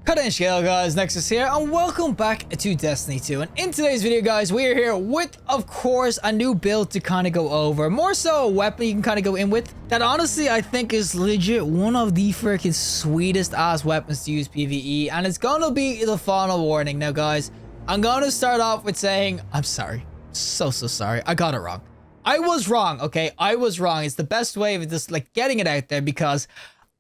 Cut in scale, guys. Nexas here, and welcome back to Destiny 2. And in today's video, guys, we are here with, of course, a new build to kind of go over. More so a weapon you can kind of go in with that honestly I think is legit one of the freaking sweetest ass weapons to use PvE, and it's gonna be the Final Warning. Now, guys, I'm gonna start off with saying I'm sorry. So sorry. I got it wrong. I was wrong, okay? I was wrong. It's the best way of just like getting it out there because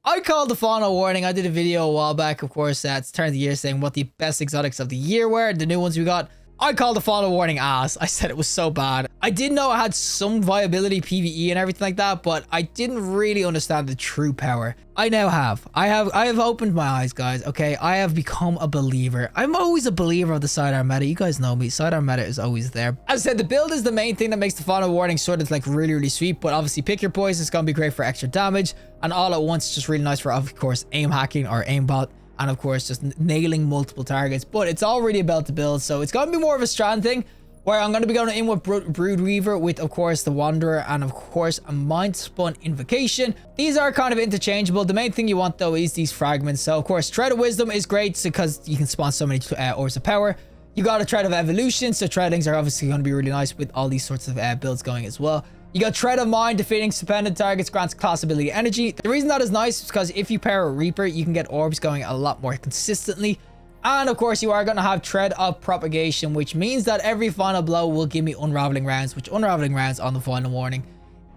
I called the Final Warning. I did a video a while back, of course, at the turn of the year saying what the best exotics of the year were, the new ones we got. I called the Final Warning ass. I said it was so bad. I did know it had some viability PvE and everything like that, but I didn't really understand the true power. I now have. I have opened my eyes, guys, okay? I have become a believer. I'm always a believer of the sidearm meta. You guys know me. Sidearm meta is always there. As I said, the build is the main thing that makes the Final Warning sort of like really sweet, but obviously pick your poison. It's going to be great for extra damage, and all at once, just really nice for, of course, aim hacking or aimbot. And of course, just nailing multiple targets. But it's already about the build, so it's going to be more of a Strand thing, where I'm going to be going in with Brood Weaver, with, of course, the Wanderer, and of course, a Mind Spun Invocation. These are kind of interchangeable. The main thing you want, though, is these fragments. So, of course, Tread of Wisdom is great because you can spawn so many Orbs of Power. You got a Tread of Evolution, so Treadlings are obviously going to be really nice with all these sorts of builds going as well. You got Tread of Mind, defeating suspended targets grants class ability energy. The reason that is nice is because if you pair a Reaper, you can get orbs going a lot more consistently. And of course, you are going to have Tread of Propagation, which means that every final blow will give me Unraveling Rounds, which Unraveling Rounds on the Final Warning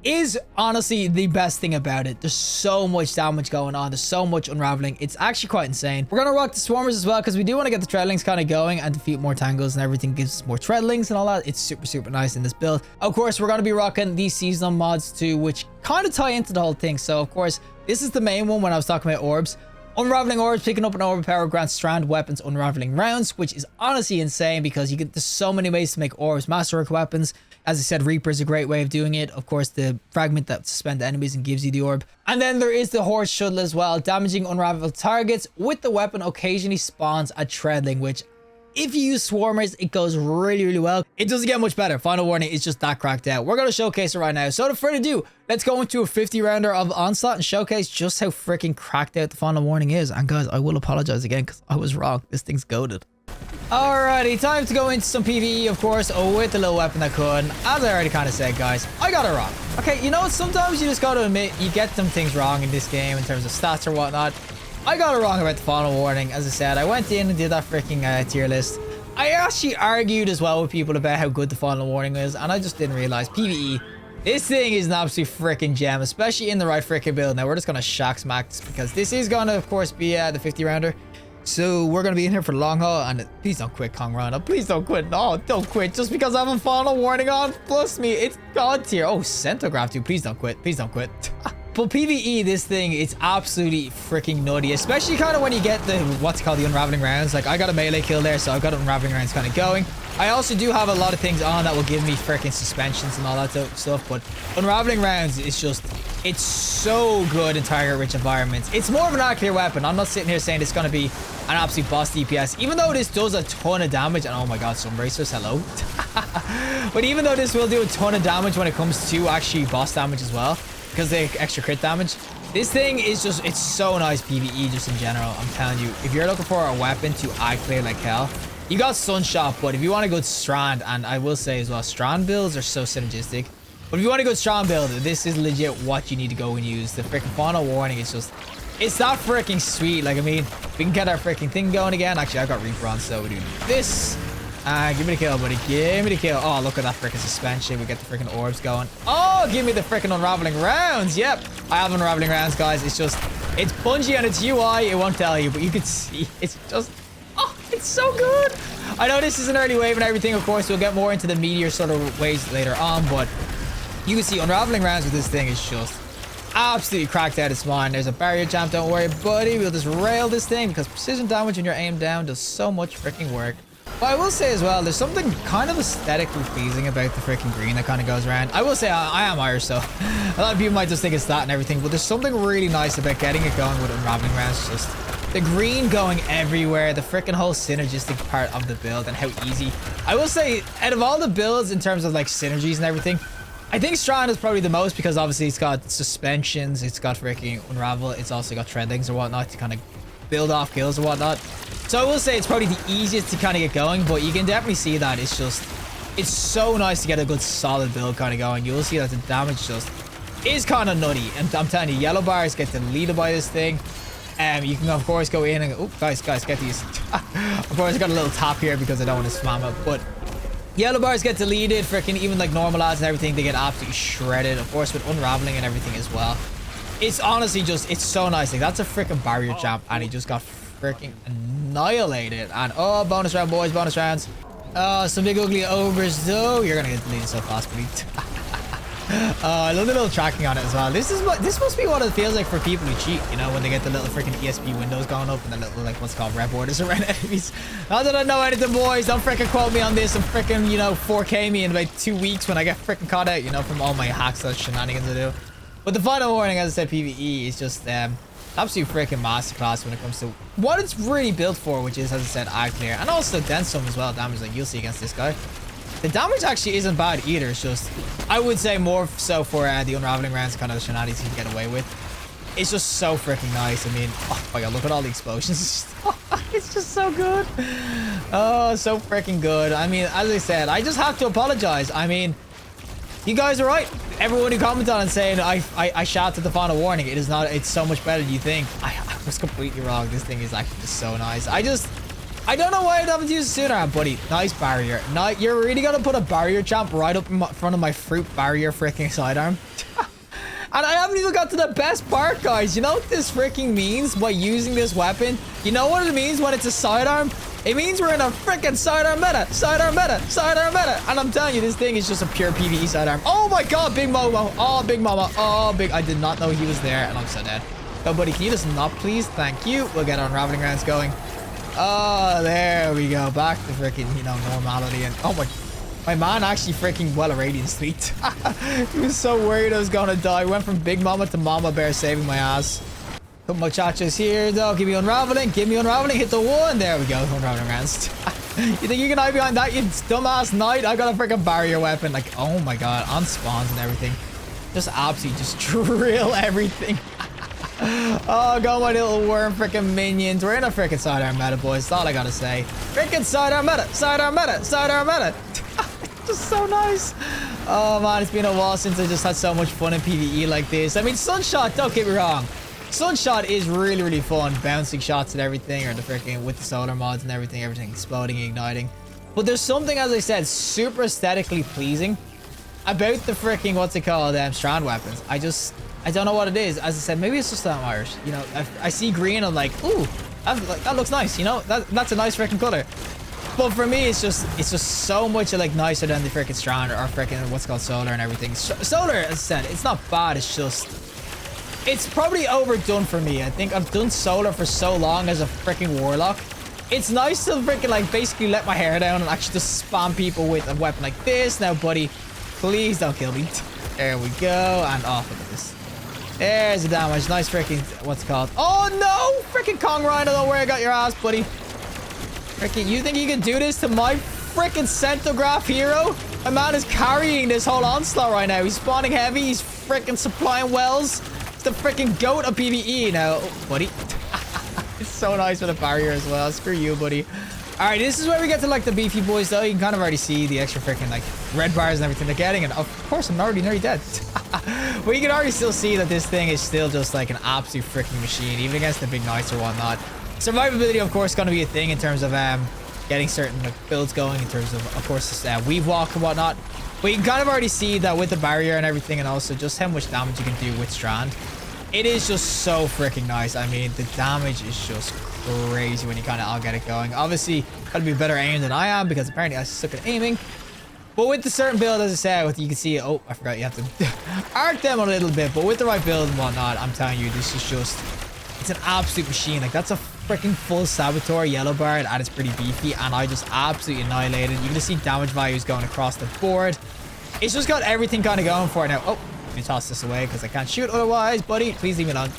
is honestly the best thing about it. There's so much damage going on. There's so much unraveling. It's actually quite insane. We're going to rock the Swarmers as well because we do want to get the Treadlings kind of going and defeat more Tangles, and everything gives us more Treadlings and all that. It's super nice in this build. Of course, we're going to be rocking these seasonal mods too, which kind of tie into the whole thing. So of course, this is the main one when I was talking about orbs. Unraveling Orbs, picking up an Orb of Power grants Strand weapons Unraveling Rounds, which is honestly insane because there's so many ways to make orbs masterwork weapons. As I said, Reaper is a great way of doing it. Of course, the fragment that suspends enemies and gives you the orb. And then there is the Horse Shuttle as well, damaging unraveled targets with the weapon occasionally spawns a Treadling, which if you use Swarmers, it goes really well. It doesn't get much better. Final Warning is just that cracked out. We're going to showcase it right now. So without further ado, let's go into a 50 rounder of Onslaught and showcase just how freaking cracked out the Final Warning is. And guys, I will apologize again because I was wrong. This thing's goated. Alrighty, time to go into some PvE, of course, with the little weapon that could. As I already kind of said, guys, I got it wrong. Okay, you know what? Sometimes you just got to admit you get some things wrong in this game in terms of stats or whatnot. I got it wrong about the Final Warning. As I said, I went in and did that freaking tier list. I actually argued as well with people about how good the Final Warning is, and I just didn't realize PvE. This thing is an absolute freaking gem, especially in the right freaking build. Now, we're just going to shock smack this because this is going to, of course, be the 50 rounder. So we're going to be in here for the long haul, and please don't quit, Kong Rana. Please don't quit. No, don't quit. Just because I have a Final Warning on, plus me, it's God tier. Oh, Centograph too. Please don't quit. Please don't quit. But PvE, this thing, it's absolutely freaking nutty, especially kind of when you get the, what's called the Unraveling Rounds. Like, I got a melee kill there, so I've got Unraveling Rounds kind of going. I also do have a lot of things on that will give me freaking suspensions and all that stuff, but Unraveling Rounds is just, it's so good in target-rich environments. It's more of an arc clear weapon. I'm not sitting here saying it's going to be an absolute boss DPS, even though this does a ton of damage. And oh my god, Sunbracers, hello. But even though this will do a ton of damage when it comes to actually boss damage as well, because they extra crit damage, this thing is just, it's so nice PvE just in general. I'm telling you, if you're looking for a weapon to eye clear like hell, you got Sunshot. But if you want to go Strand, and I will say as well, Strand builds are so synergistic. But if you want to go Strand build, this is legit what you need to go and use. The freaking Final Warning is just, it's that freaking sweet. Like, I mean, we can get our freaking thing going again. Actually, I got Reaper on, so we do this. Give me the kill, buddy. Give me the kill. Oh, look at that freaking suspension. We get the freaking orbs going. Oh, give me the freaking Unraveling Rounds. Yep, I have Unraveling Rounds, guys. It's just, it's Bungie and it's UI. It won't tell you, but you can see it's just, oh, it's so good. I know this is an early wave and everything. Of course, we'll get more into the meteor sort of waves later on, but you can see Unraveling Rounds with this thing is just absolutely cracked out its mind. There's a barrier jump. Don't worry, buddy. We'll just rail this thing because precision damage when you're aimed down does so much freaking work. But I will say as well, there's something kind of aesthetically pleasing about the freaking green that kind of goes around. I will say I am Irish, so a lot of people might just think it's that and everything, but there's something really nice about getting it going with Unraveling Rounds. Just the green going everywhere, the freaking whole synergistic part of the build and how easy. I will say, out of all the builds in terms of like synergies and everything, I think Strand is probably the most because obviously it's got suspensions, it's got freaking Unravel, it's also got Treadlings or whatnot to kind of build off kills and whatnot. So I will say it's probably the easiest to kind of get going, but you can definitely see that it's just, it's so nice to get a good solid build kind of going. You'll see that the damage just is kind of nutty. And I'm telling you, yellow bars get deleted by this thing. You can of course go in and go, oh guys, get these. Of course I got a little tap here because I don't want to spam it, but yellow bars get deleted. Freaking even like normal ads and everything, they get absolutely shredded. Of course with unraveling and everything as well. It's honestly just, it's so nice. Like that's a freaking barrier jump and he just got freaking annihilated. And oh, bonus round boys, bonus rounds. Oh, some big ugly ogres though. You're gonna get deleted so fast, buddy. I love the little tracking on it as well. This must be what it feels like for people who cheat, you know, when they get the little freaking ESP windows going up and the little, like, what's called red borders around enemies. Not that I know anything, boys. Don't freaking quote me on this. I'm freaking, you know, 4K me in about 2 weeks when I get freaking caught out, you know, from all my hacks and shenanigans I do. But the final warning, as I said, PvE is just absolute freaking masterclass when it comes to what it's really built for, which is, as I said, eye clear, and also then some as well damage, like you'll see against this guy. The damage actually isn't bad either. It's just, I would say more so for the unraveling rounds, kind of the shenanigans you can get away with. It's just so freaking nice. I mean, oh my god, look at all the explosions. It's just so good. Oh, so freaking good. I mean, as I said, I just have to apologize. I mean, you guys are right. Everyone who commented on it saying I shouted the final warning. It is not, it's so much better than you think. I was completely wrong. This thing is actually just so nice. I don't know why I haven't used it sooner, buddy. Nice barrier. Now, you're really gonna put a barrier champ right up in front of my fruit barrier freaking sidearm. And I haven't even got to the best part, guys. You know what this freaking means by using this weapon? You know what it means when it's a sidearm? It means we're in a freaking sidearm meta. Sidearm meta. Sidearm meta. And I'm telling you, this thing is just a pure PvE sidearm. Oh my god, Big Momo. Oh, Big Mama. Oh, big. I did not know he was there, and I'm so dead. Oh, buddy, can you just not, please? Thank you. We'll get our unraveling rounds going. Oh, there we go. Back to freaking, you know, normality. And oh my man actually freaking well radiant sweet. He was so worried I was gonna die. Went from Big Mama to Mama Bear, saving my ass. Couple muchachos here though. Give me unraveling. Give me unraveling. Hit the one. There we go. Unraveling rounds. You think you can hide behind that, you dumbass knight? I got a freaking barrier weapon. Like, oh my god, on spawns and everything. Just absolutely just drill everything. Oh, go my little worm freaking minions. We're in a freaking sidearm meta, boys. That's all I gotta say. Freaking sidearm meta, sidearm meta, sidearm meta. Just so nice. Oh man, it's been a while since I just had so much fun in PvE like this. I mean, Sunshot, don't get me wrong. Sunshot is really, really fun. Bouncing shots and everything, or the freaking with the solar mods and everything exploding, igniting. But there's something, as I said, super aesthetically pleasing about the freaking, what's it called, Strand weapons. I don't know what it is. As I said, maybe it's just that I'm Irish. You know, I see green, I'm like, ooh, that looks nice. You know, that's a nice freaking color. But for me, it's just so much like nicer than the freaking Strand or freaking what's called solar and everything. Solar, as I said, it's not bad. It's just, it's probably overdone for me. I think I've done solar for so long as a freaking warlock. It's nice to freaking like basically let my hair down and actually just spam people with a weapon like this. Now, buddy, please don't kill me. There we go. And off with this. There's the damage. Nice freaking, what's it called? Oh no! Freaking Kong Rhino, don't worry, I got your ass, buddy. Freaking, you think you can do this to my freaking Centograph hero? My man is carrying this whole onslaught right now. He's spawning heavy. He's freaking supplying wells. It's the freaking goat of PvE now. Oh, buddy. It's so nice with a barrier as well. Screw you, buddy. All right, this is where we get to like the beefy boys though. You can kind of already see the extra freaking like red bars and everything they're getting. And of course, I'm already nearly dead. But you can already still see that this thing is still just like an absolute freaking machine, even against the big knights or whatnot. Survivability, of course, going to be a thing in terms of getting certain like builds going, in terms of course, weave walk and whatnot. But you can kind of already see that with the barrier and everything, and also just how much damage you can do with Strand. It is just so freaking nice. I mean, the damage is just crazy when you kind of all get it going. Obviously, gotta be better aim than I am because apparently I suck at aiming. But with the certain build, as I said, you can see, oh, I forgot you have to arc them a little bit. But with the right build and whatnot, I'm telling you, this is just, it's an absolute machine. Like, that's a freaking full Saboteur yellow bard, and it's pretty beefy. And I just absolutely annihilated. You can see damage values going across the board. It's just got everything kind of going for it now. Oh, let me toss this away because I can't shoot otherwise, buddy. Please leave me alone.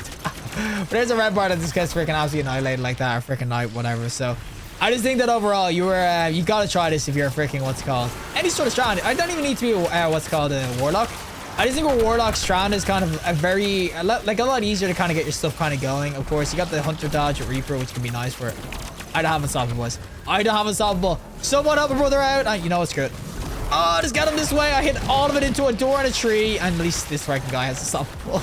But there's a red bar that just gets freaking absolutely annihilated like that, or freaking knight, whatever. So I just think that overall, you gotta try this if you're a freaking, what's it called, any sort of Strand. I don't even need to be what's called a warlock. I just think with Warlock, Strand is kind of a lot easier to kind of get your stuff kind of going. Of course, you got the Hunter dodge with Reaper, which can be nice for it. I don't have Unstoppable, boys. I don't have Unstoppable. Someone help a brother out. You know what's good. Oh, just get him this way. I hit all of it into a door and a tree. And at least this freaking guy has Unstoppable.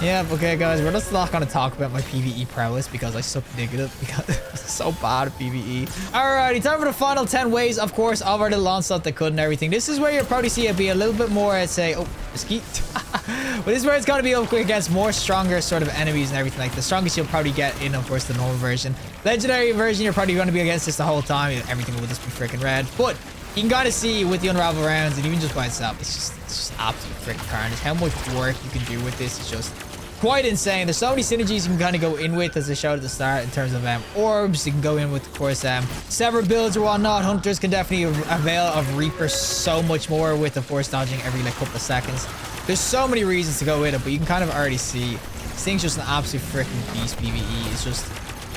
Yeah, okay, guys. We're just not going to talk about my PvE prowess because I suck negative because it's so bad at PvE. Alrighty, time for the final 10 ways, of course, of our little onslaught that could and everything. This is where you'll probably see it be a little bit more, I'd say, oh, mesquite. But this is where it's going to be up against more stronger sort of enemies and everything. Like the strongest you'll probably get in, of course, the normal version. Legendary version, you're probably going to be against this the whole time. Everything will just be freaking red. But you can kind of see with the unravel rounds and even just by itself, it's just absolute freaking carnage. How much work you can do with this is just quite insane. There's so many synergies you can kind of go in with, as I showed at the start, in terms of orbs. You can go in with, of course, several builds or whatnot. Hunters can definitely avail of Reaper so much more with the force dodging every like couple of seconds. There's so many reasons to go with it, but you can kind of already see this thing's just an absolute freaking beast. PvE. It's just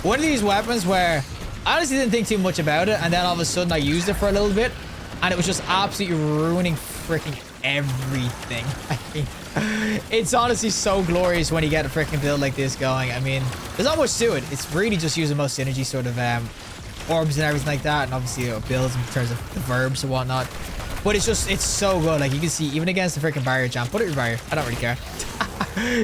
one of these weapons where I honestly didn't think too much about it, and then all of a sudden I used it for a little bit, and it was just absolutely ruining freaking everything. I mean, it's honestly so glorious when you get a freaking build like this going. I mean, there's not much to it. It's really just using most synergy sort of orbs and everything like that, and obviously builds in terms of the verbs and whatnot. But it's so good. Like you can see, even against the freaking barrier jam, put it in your barrier. I don't really care.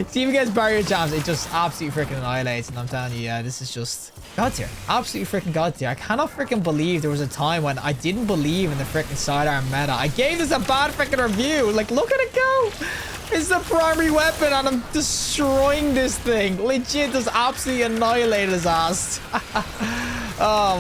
See, even against barrier jams, it just absolutely freaking annihilates. And I'm telling you, yeah, this is just God tier. Absolutely freaking God tier. I cannot freaking believe there was a time when I didn't believe in the freaking sidearm meta. I gave this a bad freaking review. Like, look at it go. It's the primary weapon and I'm destroying this thing. Legit just absolutely annihilated his ass.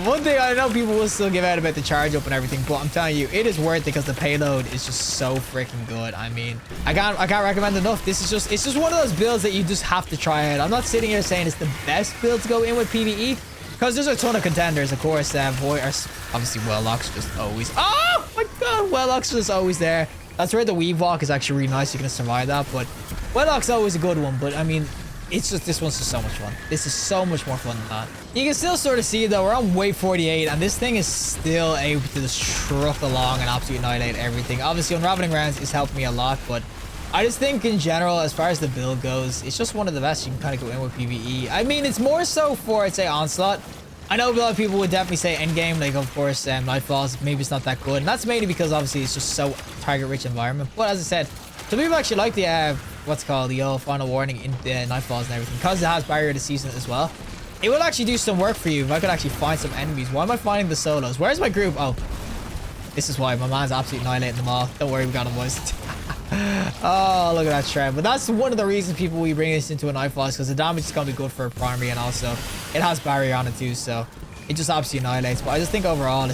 One thing I know people will still give out about the charge up and everything, but I'm telling you, it is worth it because the payload is just so freaking good. I mean, I can't recommend enough. It's just one of those builds that you just have to try out. I'm not sitting here saying it's the best build to go in with PvE because there's a ton of contenders. Of course, obviously Welllock's just always. Oh my God, Welllock's just always there. That's where the weave walk is actually really nice. You can survive that, but Welllock's always a good one. But I mean, it's just, this one's just so much fun. This is so much more fun than that. You can still sort of see though, we're on wave 48 and this thing is still able to just truck along and absolutely annihilate everything. Obviously unraveling rounds is helping me a lot, but I just think in general, as far as the build goes, it's just one of the best you can kind of go in with PvE. I mean, it's more so for, I'd say, Onslaught. I know a lot of people would definitely say endgame, like of course Nightfalls, maybe it's not that good. And that's mainly because obviously it's just so target rich environment. But as I said, some people actually like the what's called the final warning in the Nightfalls and everything, because it has barrier to season as well. It will actually do some work for you if I could actually find some enemies. Why am I finding the solos? Where's my group? Oh, this is why my man's absolutely annihilating them all. Don't worry, we got him, boys. Oh, look at that Strand. But that's one of the reasons people will bring this into a Nightfalls, because the damage is going to be good for a primary, and also it has barrier on it too, so it just absolutely annihilates. But I just think overall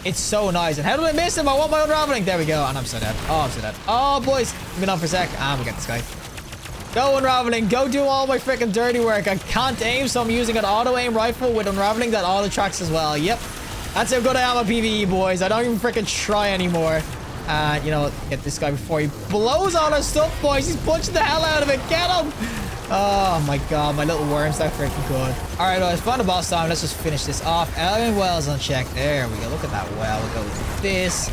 it's so nice. And how did I miss him? I want my unraveling. There we go. And I'm so dead. Oh, I'm so dead. Oh, boys. Been on for a sec. And we'll get this guy. Go unraveling. Go do all my freaking dirty work. I can't aim, so I'm using an auto aim rifle with unraveling that auto tracks as well. Yep. That's how good I am at PvE, boys. I don't even freaking try anymore. You know what? Get this guy before he blows all our stuff, boys. He's punching the hell out of it. Get him. Oh my God, my little worms, they're freaking good. All right, guys, final boss time. Let's just finish this off. Alien wells unchecked. There we go. Look at that well. We'll go with this,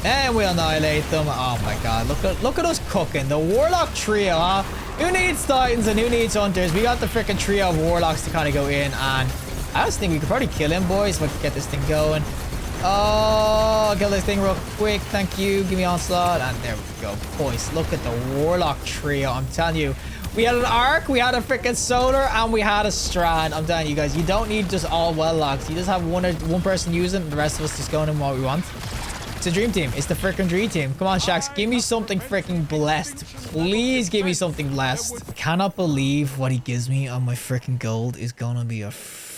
and we'll annihilate them. Oh my God, look at us cooking. The Warlock trio, huh? Who needs Titans and who needs Hunters? We got the freaking trio of Warlocks to kind of go in, and I just think we could probably kill him, boys, if I could get this thing going. Oh, kill this thing real quick. Thank you. Give me Onslaught, and there we go, boys. Look at the Warlock trio. I'm telling you. We had an arc, we had a freaking solar, and we had a Strand. I'm telling you guys, you don't need just all Wellocks. You just have one person using it, and the rest of us just going in what we want. It's a dream team. It's the freaking dream team. Come on, Shax, give me something freaking blessed. Please give me something blessed. I cannot believe what he gives me on my freaking gold is gonna be a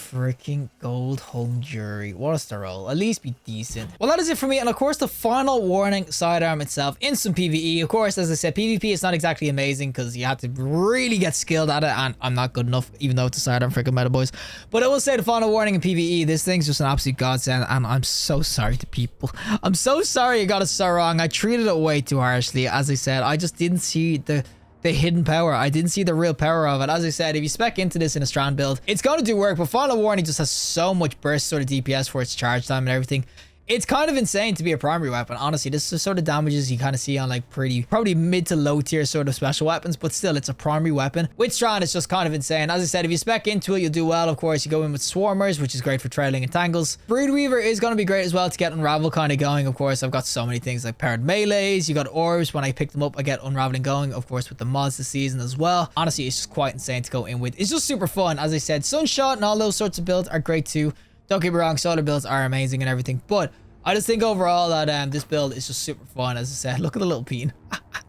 freaking gold home jury. What a star roll. At least be decent. Well, that is it for me. And of course, the final warning sidearm itself in some PvE. Of course, as I said, PvP is not exactly amazing because you have to really get skilled at it. And I'm not good enough, even though it's a sidearm freaking meta, boys. But I will say the final warning in PvE, this thing's just an absolute godsend. And I'm so sorry to people. I'm so sorry I got it so wrong. I treated it way too harshly. As I said, I just didn't see the hidden power. I didn't see the real power of it. As I said, if you spec into this in a Strand build, it's going to do work, but Final Warning just has so much burst sort of DPS for its charge time and everything. It's kind of insane to be a primary weapon. Honestly, this is the sort of damages you kind of see on like probably mid to low tier sort of special weapons, but still it's a primary weapon. With Strand, it's just kind of insane. As I said, if you spec into it, you'll do well. Of course, you go in with Swarmers, which is great for trailing and tangles. Broodweaver is going to be great as well to get Unravel kind of going. Of course, I've got so many things like paired melees. You got orbs. When I pick them up, I get Unraveling going, of course, with the mods this season as well. Honestly, it's just quite insane to go in with. It's just super fun. As I said, Sunshot and all those sorts of builds are great too. Don't get me wrong, solar builds are amazing and everything, but I just think overall that this build is just super fun. As I said, look at the little peen.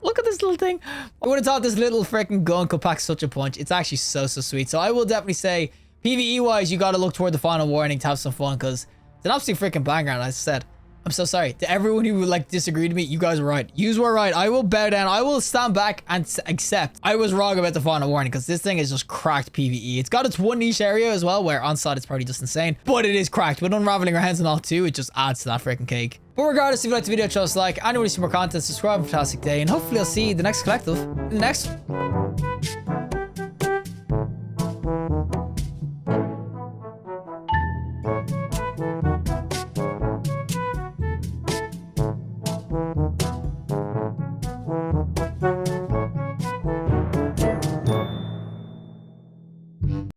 Look at this little thing. I would have thought this little freaking gun could pack such a punch. It's actually so sweet. So I will definitely say, PvE wise, you got to look toward the final warning to have some fun, because it's an absolute freaking banger. And as I said, I'm so sorry to everyone who like disagreed with me. You guys were right. You were right. I will bow down. I will stand back and accept I was wrong about the final warning, because this thing is just cracked PvE. It's got its one niche area as well, where Onslaught is probably just insane, but it is cracked. With Unraveling our hands and all too, it just adds to that freaking cake. But regardless, if you liked the video, just like, and you want to see more content, subscribe. Fantastic day, and hopefully I'll see the next collective in the next one.